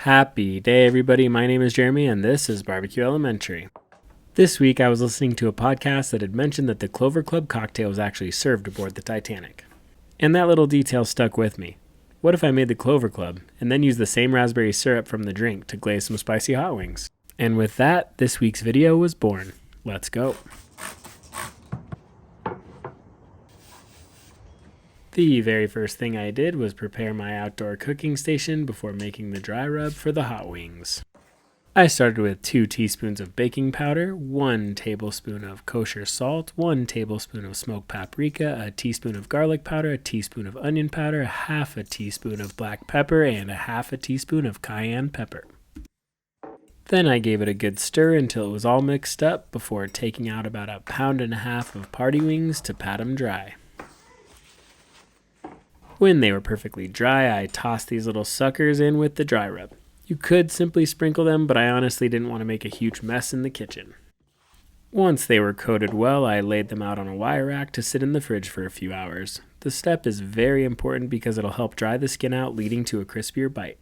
Happy day, everybody. My name is Jeremy, and this is Barbecue Elementary. This week, I was listening to a podcast that had mentioned that the Clover Club cocktail was actually served aboard the Titanic. And that little detail stuck with me. What if I made the Clover Club, and then used the same raspberry syrup from the drink to glaze some spicy hot wings? And with that, this week's video was born. Let's go. The very first thing I did was prepare my outdoor cooking station before making the dry rub for the hot wings. I started with 2 teaspoons of baking powder, 1 tablespoon of kosher salt, 1 tablespoon of smoked paprika, a teaspoon of garlic powder, a teaspoon of onion powder, half a teaspoon of black pepper, and a half a teaspoon of cayenne pepper. Then I gave it a good stir until it was all mixed up before taking out about 1.5 pounds of party wings to pat them dry. When they were perfectly dry, I tossed these little suckers in with the dry rub. You could simply sprinkle them, but I honestly didn't want to make a huge mess in the kitchen. Once they were coated well, I laid them out on a wire rack to sit in the fridge for a few hours. The step is very important because it'll help dry the skin out, leading to a crispier bite.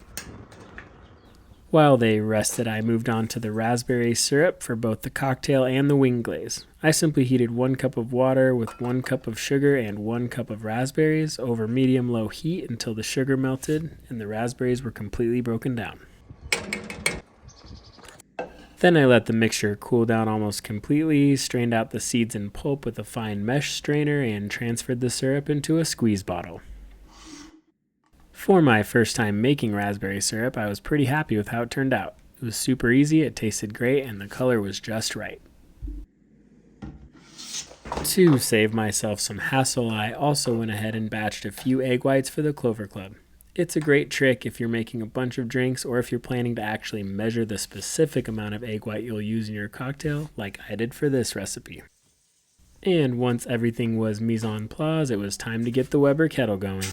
While they rested, I moved on to the raspberry syrup for both the cocktail and the wing glaze. I simply heated 1 cup of water with 1 cup of sugar and 1 cup of raspberries over medium-low heat until the sugar melted and the raspberries were completely broken down. Then I let the mixture cool down almost completely, strained out the seeds and pulp with a fine mesh strainer, and transferred the syrup into a squeeze bottle. For my first time making raspberry syrup, I was pretty happy with how it turned out. It was super easy, it tasted great, and the color was just right. To save myself some hassle, I also went ahead and batched a few egg whites for the Clover Club. It's a great trick if you're making a bunch of drinks or if you're planning to actually measure the specific amount of egg white you'll use in your cocktail, like I did for this recipe. And once everything was mise en place, it was time to get the Weber kettle going.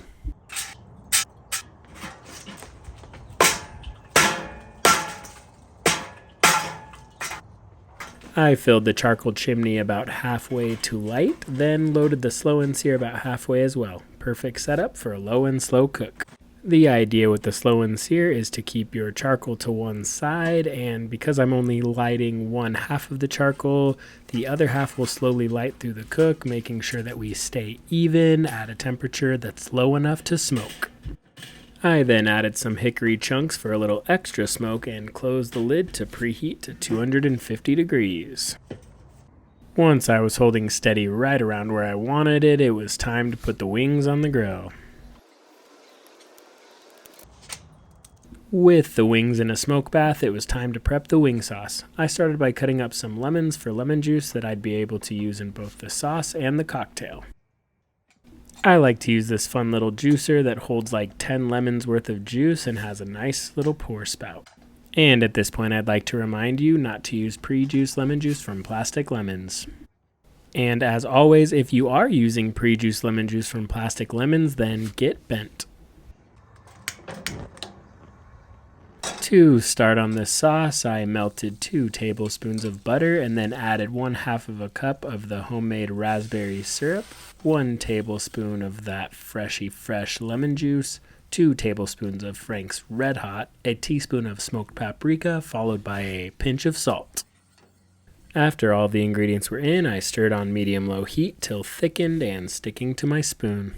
I filled the charcoal chimney about halfway to light, then loaded the slow and sear about halfway as well. Perfect setup for a low and slow cook. The idea with the slow and sear is to keep your charcoal to one side, and because I'm only lighting 1/2 of the charcoal, the other half will slowly light through the cook, making sure that we stay even at a temperature that's low enough to smoke. I then added some hickory chunks for a little extra smoke and closed the lid to preheat to 250 degrees. Once I was holding steady right around where I wanted it, it was time to put the wings on the grill. With the wings in a smoke bath, it was time to prep the wing sauce. I started by cutting up some lemons for lemon juice that I'd be able to use in both the sauce and the cocktail. I like to use this fun little juicer that holds like 10 lemons worth of juice and has a nice little pour spout. And at this point, I'd like to remind you not to use pre-juiced lemon juice from plastic lemons. And as always, if you are using pre-juiced lemon juice from plastic lemons, then get bent. To start on this sauce, I melted 2 tablespoons of butter and then added 1/2 of a cup of the homemade raspberry syrup, 1 tablespoon of that fresh lemon juice, 2 tablespoons of Frank's Red Hot, a teaspoon of smoked paprika, followed by a pinch of salt. After all the ingredients were in, I stirred on medium-low heat till thickened and sticking to my spoon.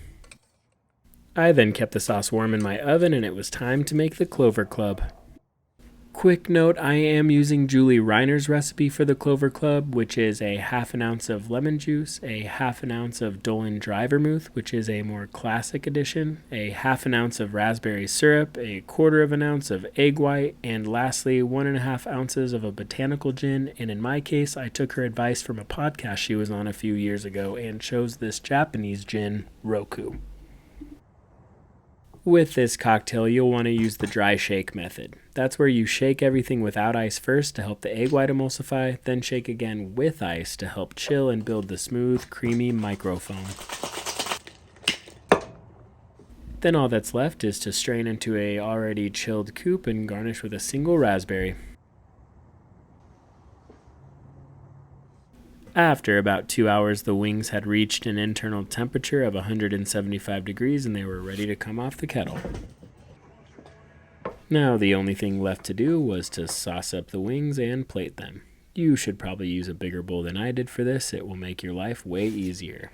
I then kept the sauce warm in my oven and it was time to make the Clover Club. Quick note, I am using Julie Reiner's recipe for the Clover Club, which is a 1/2 ounce of lemon juice, a 1/2 ounce of Dolan dry vermouth, which is a more classic edition, a 1/2 ounce of raspberry syrup, a 1/4 ounce of egg white, and lastly 1.5 ounces of a botanical gin. And in my case, I took her advice from a podcast she was on a few years ago and chose this Japanese gin, Roku. With this cocktail, you'll want to use the dry shake method. That's where you shake everything without ice first to help the egg white emulsify, then shake again with ice to help chill and build the smooth, creamy microfoam. Then all that's left is to strain into a already chilled coupe and garnish with a single raspberry. After about 2 hours, the wings had reached an internal temperature of 175 degrees and they were ready to come off the kettle. Now the only thing left to do was to sauce up the wings and plate them. You should probably use a bigger bowl than I did for this, it will make your life way easier.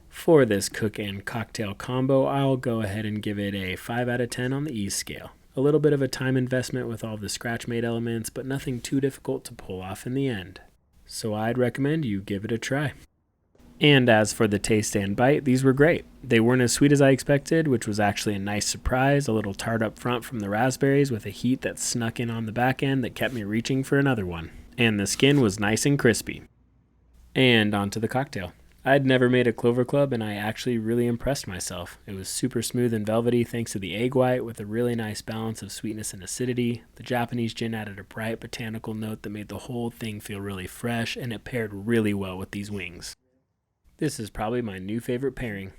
For this cook and cocktail combo, I'll go ahead and give it a 5 out of 10 on the ease scale. A little bit of a time investment with all the scratch-made elements, but nothing too difficult to pull off in the end. So I'd recommend you give it a try. And as for the taste and bite, these were great. They weren't as sweet as I expected, which was actually a nice surprise, a little tart up front from the raspberries with a heat that snuck in on the back end that kept me reaching for another one. And the skin was nice and crispy. And onto the cocktail. I'd never made a Clover Club, and I actually really impressed myself. It was super smooth and velvety thanks to the egg white with a really nice balance of sweetness and acidity. The Japanese gin added a bright botanical note that made the whole thing feel really fresh, and it paired really well with these wings. This is probably my new favorite pairing.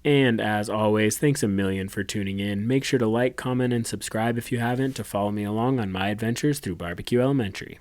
And as always, thanks a million for tuning in. Make sure to like, comment, and subscribe if you haven't to follow me along on my adventures through Barbecue Elementary.